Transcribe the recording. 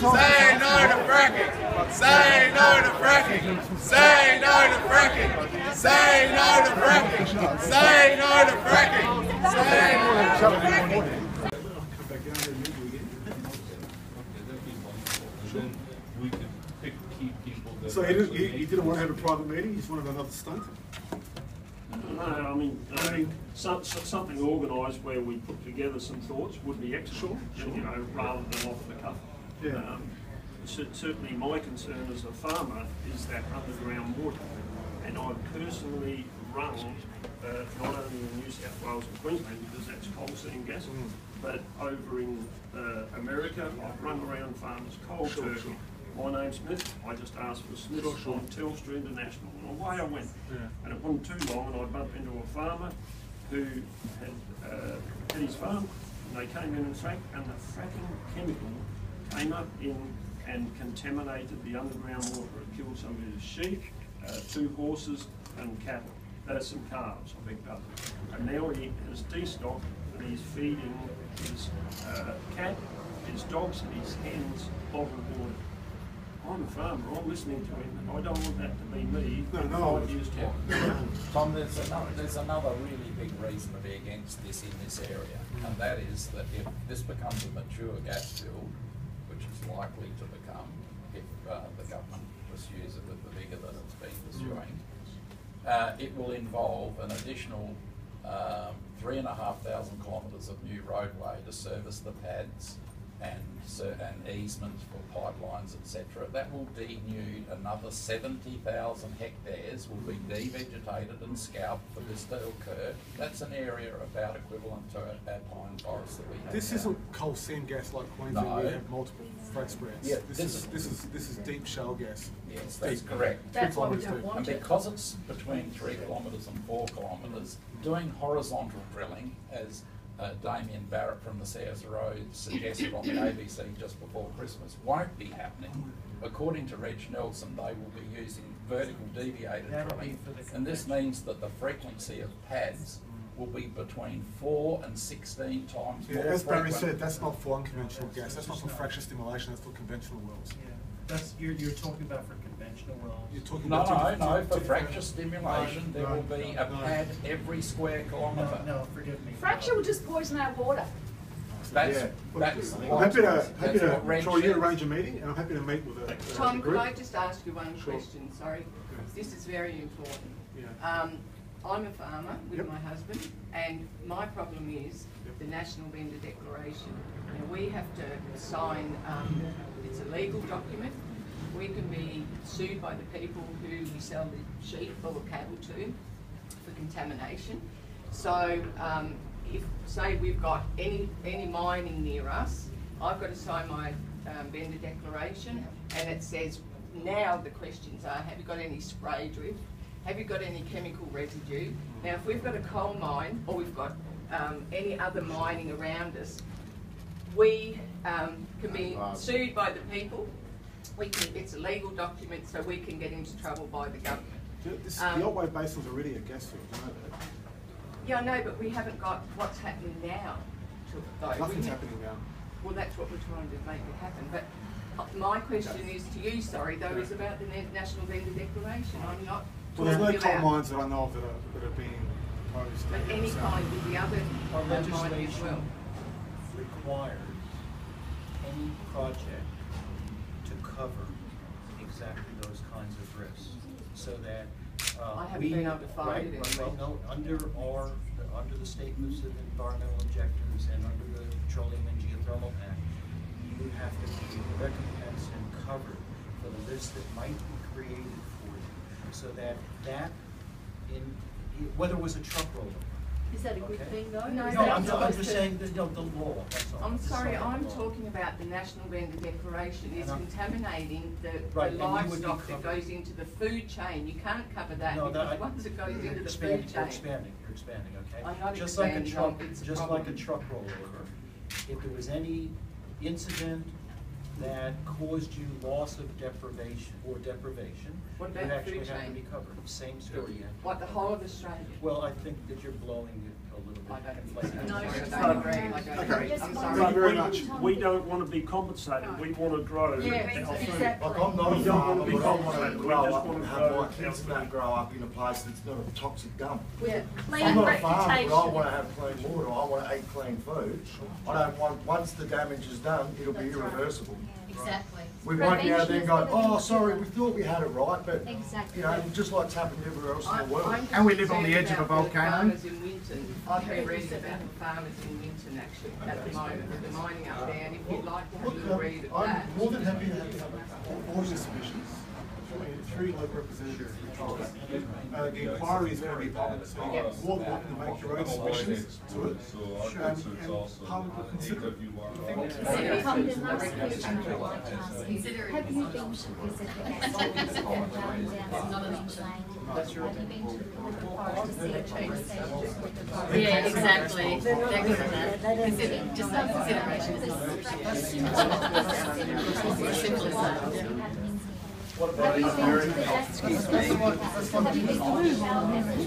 Say no to fracking! Say no to fracking! Say no to fracking! Say no to fracking! Say no to fracking! Say no to fracking! So he didn't want to have a private meeting, he just wanted another stunt? No, I mean, something organised where we put together some thoughts would be excellent, you know, rather than off the cuff. Yeah. Certainly my concern as a farmer is that underground water, and I've personally run, not only in New South Wales and Queensland, because that's coal seam gas, but over in America, I've run around farmers cold turkey. My name's Smith. I just asked for Smith on Telstra International, and away I went. Yeah. And it wasn't too long, and I bumped into a farmer who had his farm, and they came in and fracked, and the fracking chemical came up in and contaminated the underground water. It killed some of his sheep, 2 horses, and cattle. Some calves, I beg pardon. And now he has destocked, and he's feeding his cat, his dogs, and his hens bottled water. I'm a farmer, I'm listening to him, and I don't want that to be me in 5 years' time. Tom, there's another really big reason to be against this in this area, and that is that if this becomes a mature gas field, which is likely to become if the government pursues it with the vigour that it's been pursuing, it will involve an additional 3,500 kilometres of new roadway to service the pads and easements for pipelines, etc. That will denude another 70,000 hectares, will be devegetated and scalped for this to occur. That's an area about equivalent to our pine forest that we have. This isn't coal seam gas like Queensland, where we have multiple frac spreads. Yeah, this is deep shale gas. Yes, that's correct. That's why we don't want and because it's between 3 kilometres and 4 kilometres, doing horizontal drilling, as Damien Barrett from the CSRO suggested on the ABC just before Christmas, won't be happening. According to Reg Nelson, they will be using vertical deviated drilling, and this means that the frequency of pads will be between 4 and 16 times more as Barry frequent. said, that's not for unconventional gas, that's not for fracture stimulation, that's for conventional wells. Yeah, that's you're talking about for conventional wells. You're talking No, about for fracture stimulation, there will be a pad every square kilometre. No, forgive me. Fracture will just poison our water. That's I'm happy to try you arrange a meeting, and I'm happy to meet with a Tom, group. could I just ask you one question? Sorry, this is very important. Yeah. I'm a farmer with my husband, and my problem is the National Vendor Declaration. Now, we have to sign, it's a legal document. We can be sued by the people who we sell the sheep or cattle to for contamination. So if, say, we've got any mining near us, I've got to sign my vendor declaration, and it says, now the questions are, have you got any spray drift? Have you got any chemical residue? Now, if we've got a coal mine, or we've got any other mining around us, we can be sued by the people. It's a legal document, so we can get into trouble by the government. The Otway Basin's already a gas field, you know that? Yeah, I know, but we haven't got what's happening now. Nothing's happening now. Well, that's what we're trying to make it happen. But my question is to you, sorry, though, is about the National Vendor Declaration. I'm not. Well, there's no coal mines that I know of that are being proposed. But any kind with the other mines as well. Requires any project to cover exactly those kinds of risks, so that I haven't been able to find it anyway. No, under the statements of environmental objectives and under the Petroleum and Geothermal Act, you have to be recompensed and covered for the risks that might be created for you, so that whether it was a truck roller. Is that a good thing though? No, I'm just saying the law. That's all. I'm sorry, I'm talking about the National Vendor Declaration. It's contaminating the livestock that goes into the food chain. You can't cover that because once it goes into the food chain. You're expanding, okay? I'm not just expanding, like a truck rollover. If there was any incident, that caused you loss of deprivation, What you about actually food have to chain? be covered. Same story. What, the whole of Australia? Well, I think that you're blowing it a little bit. I don't inflated. agree. I don't Okay. agree. I'm Thank sorry. you very much. We don't want to be compensated, we want to grow Yeah, our food. exactly. Like, I'm not a We don't farmer, want to be but I want to compensated, we grow just up want and to have grow my our kids and food. that grow up in a place that's not a toxic dump. Yeah. I'm not a farmer, but I want to have clean water, I want to eat clean food. I don't want, once the damage is done, it'll be irreversible. Exactly. We won't be able to then Prevention go, is better oh, than sorry, cure. we thought we had it right, but, Exactly. you know, just like it's happened everywhere else in the world. I'm And we live on the concerned edge of a about the volcano. Farmers in Winton. I've been reading about the farmers in Winton actually at the moment with the mining up there, and if you'd like to have a little read of that. I'm more than happy to have all your submissions through local representatives. The inquiry is going to be public, so you're more than welcome to make your own submissions to it. And Parliament will consider it. Have you been to visit the gas station down Queensland? Have you been to the forest to see a change station with the forest? Yeah, exactly. They're good at that. Just like consideration. It's simple as that. Have you been to the gas station? Have you been to